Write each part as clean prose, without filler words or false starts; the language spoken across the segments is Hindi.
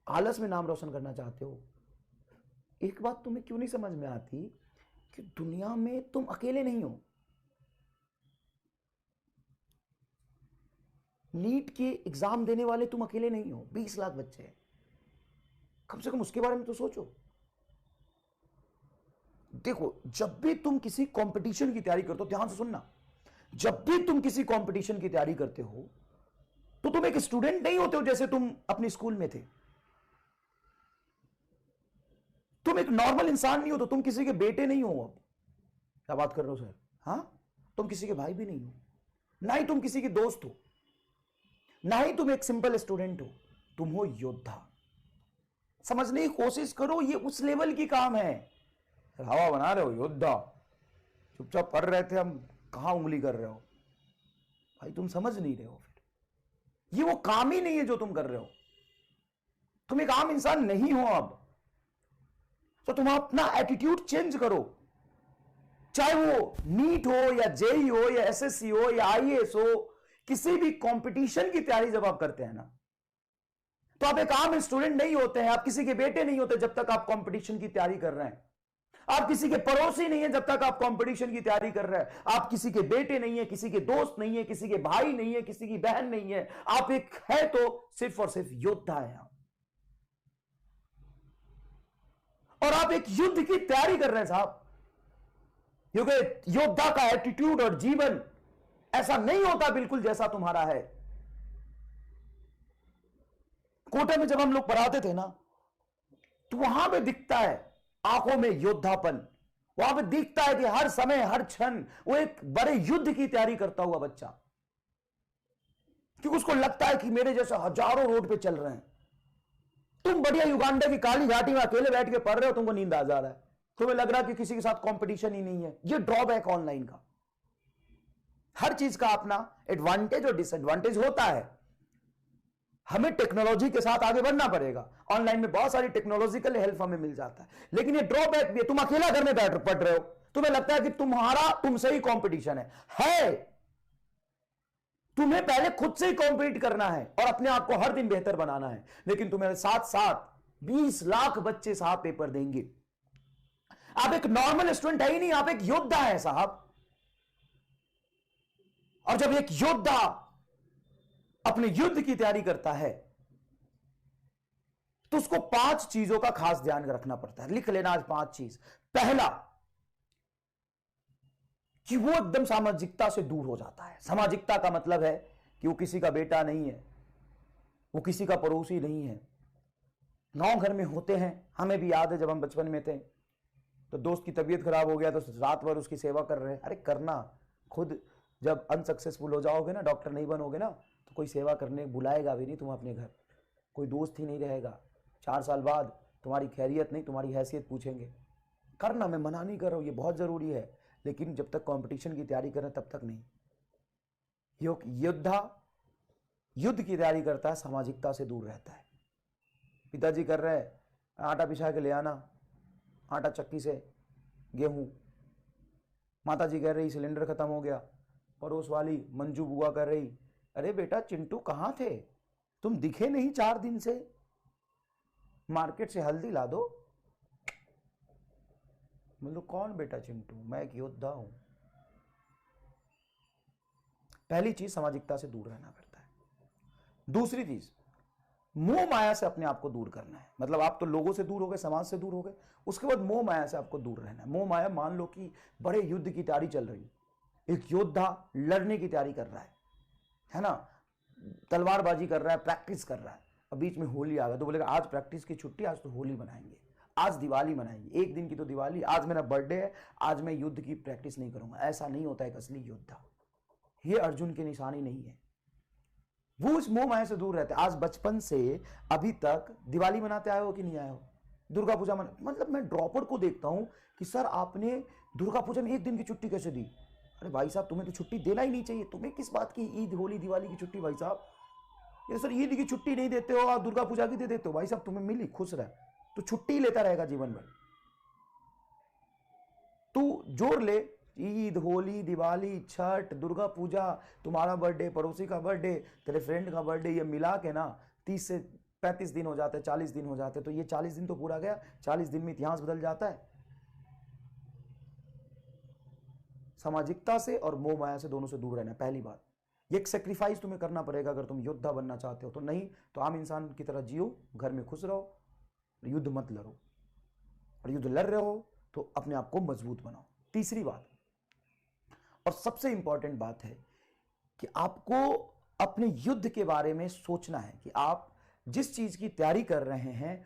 आलस में नाम रोशन करना चाहते हो। एक बात तुम्हें क्यों नहीं समझ में आती कि दुनिया में तुम अकेले नहीं हो। नीट के एग्जाम देने वाले तुम अकेले नहीं हो, 20 लाख बच्चे हैं। कम से कम उसके बारे में तो सोचो। देखो, जब भी तुम किसी कंपटीशन की तैयारी करते हो, ध्यान से सुनना, जब भी तुम किसी कंपटीशन की तैयारी करते हो तो तुम एक स्टूडेंट नहीं होते हो जैसे तुम अपने स्कूल में थे। तुम एक नॉर्मल इंसान नहीं हो, तो तुम किसी के बेटे नहीं हो। अब क्या बात कर रहे हो सर? हाँ, तुम किसी के भाई भी नहीं हो, ना ही तुम किसी के दोस्त हो, ना ही तुम एक सिंपल स्टूडेंट हो। तुम हो योद्धा। समझने की कोशिश करो, ये उस लेवल की काम है। हवा बना रहे हो योद्धा, चुपचाप पढ़ रहे थे हम, कहां उंगली कर रहे हो भाई? तुम समझ नहीं रहे हो। फिर ये वो काम ही नहीं है जो तुम कर रहे हो। तुम एक आम इंसान नहीं हो अब। तो तुम अपना एटीट्यूड चेंज करो। चाहे वो नीट हो या जेई हो या एसएससी हो या आईएएस हो, किसी भी कंपटीशन की तैयारी जब आप करते हैं ना, तो आप एक आम स्टूडेंट नहीं होते हैं, आप किसी के बेटे नहीं होते जब तक आप कंपटीशन की तैयारी कर रहे हैं। आप किसी के पड़ोसी नहीं है जब तक आप कंपटीशन की तैयारी कर रहे हैं। आप किसी के बेटे नहीं है, किसी के दोस्त नहीं है, किसी के भाई नहीं है, किसी की बहन नहीं है। आप एक है तो सिर्फ और सिर्फ योद्धा है आप। और आप एक युद्ध की तैयारी कर रहे हैं साहब, क्योंकि योद्धा का एटीट्यूड और जीवन ऐसा नहीं होता बिल्कुल जैसा तुम्हारा है। कोटे में जब हम लोग पढ़ाते थे ना, तो वहां पे दिखता है आंखों में योद्धापन। वहां पे दिखता है कि हर समय हर क्षण वो एक बड़े युद्ध की तैयारी करता हुआ बच्चा, क्योंकि उसको लगता है कि मेरे जैसे हजारों रोड पे चल रहे हैं। तुम बढ़िया युगांडा की काली घाटी में अकेले बैठ के पढ़ रहे हो, तुमको नींद आ जा रहा है, तुम्हें लग रहा है कि किसी के साथ कंपटीशन ही नहीं है। ये ड्रॉबैक ऑनलाइन का। हर चीज का अपना एडवांटेज और डिसएडवांटेज होता है। हमें टेक्नोलॉजी के साथ आगे बढ़ना पड़ेगा। ऑनलाइन में बहुत सारी टेक्नोलॉजिकल हेल्प हमें मिल जाता है, लेकिन ये ड्रॉबैक भी है। तुम अकेला घर में बैठ पढ़ रहे हो, तुम्हें लगता है कि तुम्हारा तुमसे ही कंपटीशन है। तुम्हें पहले खुद से ही कॉम्पीट करना है और अपने आप को हर दिन बेहतर बनाना है। लेकिन तुम्हारे साथ साथ 20 लाख बच्चे साहब पेपर देंगे। आप एक नॉर्मल स्टूडेंट है ही नहीं, आप एक योद्धा है साहब। और जब एक योद्धा अपने युद्ध की तैयारी करता है तो उसको 5 चीजों का खास ध्यान रखना पड़ता है। लिख लेना आज 5 चीज। पहला, कि वो एकदम सामाजिकता से दूर हो जाता है। सामाजिकता का मतलब है कि वो किसी का बेटा नहीं है, वो किसी का पड़ोसी नहीं है। गांव घर में होते हैं, हमें भी याद है जब हम बचपन में थे तो दोस्त की तबीयत खराब हो गया तो रात भर उसकी सेवा कर रहे हैं। अरे करना, खुद जब अनसक्सेसफुल हो जाओगे ना, डॉक्टर नहीं बनोगे ना, तो कोई सेवा करने बुलाएगा भी नहीं तुम अपने घर, कोई दोस्त ही नहीं रहेगा। 4 साल बाद तुम्हारी खैरियत नहीं, तुम्हारी हैसियत पूछेंगे। करना, मैं मना नहीं कर रहा हूँ, ये बहुत ज़रूरी है, लेकिन जब तक कंपटीशन की तैयारी करें तब तक नहीं। योद्धा युद्ध की तैयारी करता है, सामाजिकता से दूर रहता है। पिताजी कर रहे हैं, आटा पिसा के ले आना, आटा चक्की से, गेहूं। माताजी कह रही सिलेंडर खत्म हो गया। पड़ोस वाली मंजू बुआ कर रही, अरे बेटा चिंटू कहाँ थे, तुम दिखे नहीं 4 दिन से, मार्केट से हल्दी ला दो। मतलब कौन बेटा चिंटू, मैं एक योद्धा हूं। पहली चीज, सामाजिकता से दूर रहना पड़ता है। दूसरी चीज, मोह माया से अपने आप को दूर करना है। मतलब आप तो लोगों से दूर हो गए, समाज से दूर हो गए, उसके बाद मोह माया से आपको दूर रहना है। मोह माया, मान लो कि बड़े युद्ध की तैयारी चल रही, एक योद्धा लड़ने की तैयारी कर रहा है ना, तलवारबाजी कर रहा है, प्रैक्टिस कर रहा है। अब बीच में होली आ गया तो बोलेगा आज प्रैक्टिस की छुट्टी, आज तो होली मनाएंगे, आज दिवाली मनाएंगे, एक दिन की तो दिवाली, आज मेरा बर्थडे है, आज मैं युद्ध की प्रैक्टिस नहीं करूंगा। ऐसा नहीं होता एक असली योद्धा। ये अर्जुन की निशानी नहीं है। वो उस मोह माया से दूर रहते। आज बचपन से अभी तक दिवाली मनाते आए हो कि नहीं आए हो? दुर्गा पूजा मतलब मैं ड्रॉपर को देखता हूं कि सर आपने दुर्गा पूजा में 1 दिन की छुट्टी कैसे दी? अरे भाई साहब, तुम्हें तो छुट्टी देना ही नहीं चाहिए। तुम्हें किस बात की ईद, होली, दिवाली की छुट्टी? भाई साहब, ये सर ईद की छुट्टी नहीं देते हो, आप दुर्गा पूजा की दे देते हो। भाई साहब, तुम्हें मिली, खुश रहे, तो छुट्टी लेता रहेगा जीवन भर। तू जोड़ ले, ईद, होली, दिवाली, छठ, दुर्गा पूजा, तुम्हारा बर्थडे, पड़ोसी का बर्थडे, तेरे फ्रेंड का बर्थडे, ये मिला के ना 30 से 35 दिन हो जाते, 40 दिन हो जाते, तो ये 40 दिन तो पूरा गया, 40 दिन में इतिहास बदल जाता है। सामाजिकता से और मोह माया से, दोनों से दूर रहना, पहली बात। ये एक सेक्रीफाइस तुम्हें करना पड़ेगा अगर तुम योद्धा बनना चाहते हो तो। नहीं तो आम इंसान की तरह जियो, घर में खुश रहो, युद्ध मत लड़ो, और युद्ध लड़ रहे हो तो अपने आप को मजबूत बनाओ। तीसरी बात और सबसे इंपॉर्टेंट बात है कि आपको अपने युद्ध के बारे में सोचना है कि आप जिस चीज की तैयारी कर रहे हैं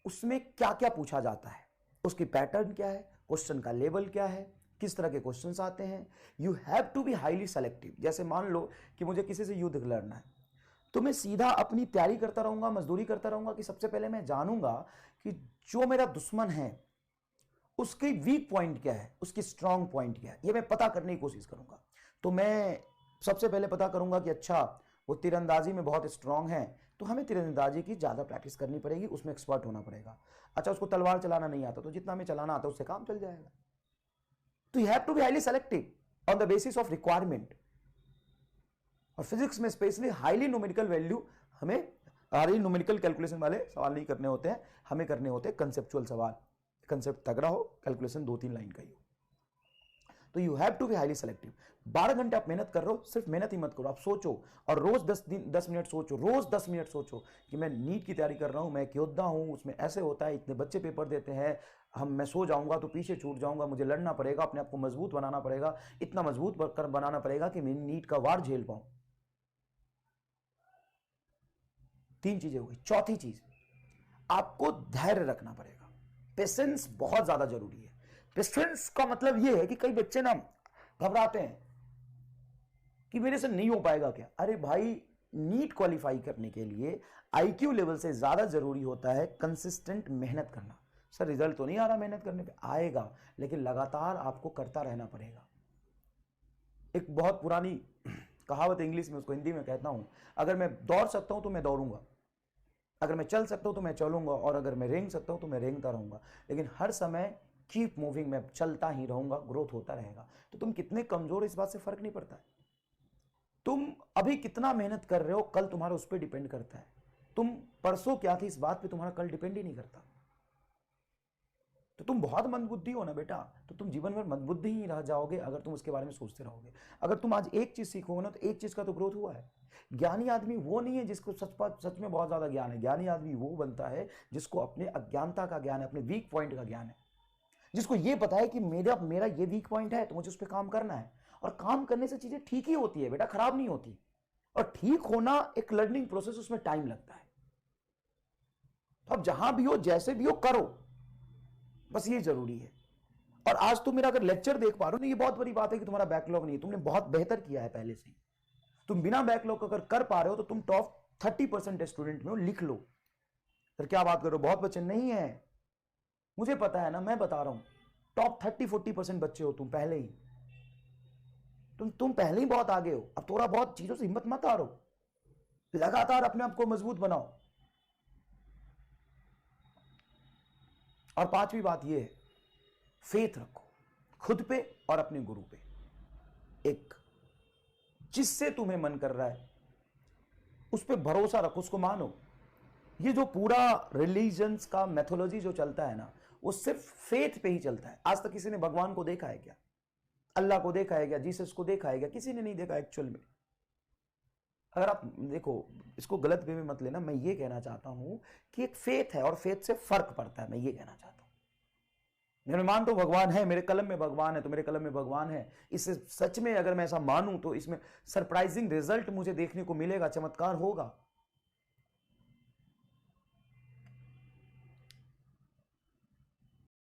उसमें क्या क्या पूछा जाता है, उसकी पैटर्न क्या है, क्वेश्चन का लेवल क्या है, किस तरह के क्वेश्चंस आते हैं। You have to be highly selective. जैसे मान लो कि मुझे किसी से युद्ध लड़ना है, तो मैं सीधा अपनी तैयारी करता रहूंगा, मजदूरी करता रहूंगा कि सबसे पहले मैं जानूंगा कि जो मेरा दुश्मन है उसकी वीक पॉइंट क्या है, उसकी स्ट्रांग पॉइंट क्या है, ये मैं पता करने की कोशिश करूंगा। तो मैं सबसे पहले पता करूंगा कि अच्छा वो तीरंदाजी में बहुत स्ट्रांग है, तो हमें तीरंदाजी की ज्यादा प्रैक्टिस करनी पड़ेगी, उसमें एक्सपर्ट होना पड़ेगा। अच्छा उसको तलवार चलाना नहीं आता, तो जितना हमें चलाना आता है उससे काम चल जाएगा। तो you have to be highly selective on the basis of requirement. और फिजिक्स में स्पेशली हाईली न्यूमेरिकल वैल्यू, हमें हाईली न्यूमेरिकल कैलकुलेशन वाले सवाल नहीं करने होते हैं, हमें करने होते हैं कंसेप्चुअल सवाल। कंसेप्ट तगड़ा हो, कैलकुलेशन 2-3 लाइन का ही हो। तो you have to be highly selective. 12 घंटे आप मेहनत कर रहे हो, सिर्फ मेहनत ही मत करो, आप सोचो, और रोज 10 मिनट सोचो, रोज 10 मिनट सोचो कि मैं नीट की तैयारी कर रहा हूं, मैं एक योद्धा हूं, उसमें ऐसे होता है, इतने बच्चे पेपर देते हैं, मैं सो जाऊंगा तो पीछे छूट जाऊंगा, मुझे लड़ना पड़ेगा, अपने आप को मजबूत बनाना पड़ेगा, इतना मजबूत बनाना पड़ेगा कि मैं नीट का वार झेल पाऊं। 3 चीजें हो गई। चौथी चीज, आपको धैर्य रखना पड़ेगा। पेशेंस बहुत ज्यादा जरूरी है। पेशेंस का मतलब यह है कि कई बच्चे ना घबराते हैं कि मेरे से नहीं हो पाएगा क्या। अरे भाई, नीट क्वालिफाई करने के लिए आईक्यू लेवल से ज्यादा जरूरी होता है कंसिस्टेंट मेहनत करना। सर रिजल्ट तो नहीं आ रहा मेहनत करने पे, आएगा, लेकिन लगातार आपको करता रहना पड़ेगा। एक बहुत पुरानी कहावत इंग्लिश में, उसको हिंदी में कहता हूं, अगर मैं दौड़ सकता हूं तो मैं दौड़ूंगा, अगर मैं चल सकता हूं तो मैं चलूंगा, और अगर मैं रेंग सकता हूं तो मैं रेंगता रहूंगा, लेकिन हर समय कीप मूविंग, मैं चलता ही रहूंगा, ग्रोथ होता रहेगा। तो तुम कितने कमजोर, इस बात से फर्क नहीं पड़ता है। तुम अभी कितना मेहनत कर रहे हो, कल तुम्हारा उस पर डिपेंड करता है। तुम परसों क्या थी, इस बात पे तुम्हारा कल डिपेंड ही नहीं करता। तो तुम बहुत मंदबुद्धि हो ना बेटा, तो तुम जीवन भर मंदबुद्धि ही रह जाओगे अगर तुम उसके बारे में सोचते रहोगे। अगर तुम आज एक चीज सीखोगे ना, तो एक चीज का तो ग्रोथ हुआ है। ज्ञानी आदमी वो नहीं है जिसको सच में बहुत ज्यादा ज्ञान है। ज्ञानी आदमी वो बनता है जिसको अपने अज्ञानता का ज्ञान है, अपने वीक पॉइंट का ज्ञान है, जिसको ये पता है कि मेरा ये वीक पॉइंट है, तो मुझे उस पर काम करना है। और काम करने से चीजें ठीक ही होती है बेटा, खराब नहीं होती। और ठीक होना एक लर्निंग प्रोसेस, उसमें टाइम लगता है। तो अब जहां भी हो, जैसे भी हो, करो, बस ये जरूरी है। और आज तुम मेरा अगर लेक्चर देख पा रहे हो ना, ये बहुत बड़ी बात है कि तुम्हारा बैकलॉग नहीं है, तुमने बहुत बेहतर किया है पहले से। तुम बिना बैकलॉग अगर कर पा रहे हो तो तुम टॉप 30% स्टूडेंट में हो, लिख लो। सर क्या बात कर रहे हो, बहुत बच्चे नहीं है, मुझे पता है ना, मैं बता रहा हूं, टॉप 30-40% बच्चे हो तुम पहले ही। तुम पहले ही बहुत आगे हो। अब थोड़ा बहुत चीजों से हिम्मत मत हारो, लगातार अपने आप को मजबूत बनाओ। और 5वीं बात यह है, फेथ रखो खुद पे और अपने गुरु पे। एक जिससे तुम्हें मन कर रहा है उस पे भरोसा रखो, उसको मानो। ये जो पूरा रिलीजन्स का मेथोलॉजी जो चलता है ना, वो सिर्फ फेथ पे ही चलता है। आज तक किसी ने भगवान को देखा है क्या? अल्लाह को देखा है क्या? जीसस को देखा है क्या? किसी ने नहीं देखा एक्चुअल में। अगर आप देखो, इसको गलत वे में मत लेना, मैं ये कहना चाहता हूं कि एक फेथ है और फेथ से फर्क पड़ता है, मैं ये कहना चाहता हूं। मैं मानता हूं भगवान है, मेरे कलम में भगवान है तो मेरे कलम में भगवान है। इससे सच में अगर मैं ऐसा मानूं तो इसमें सरप्राइजिंग रिजल्ट मुझे देखने को मिलेगा, चमत्कार होगा।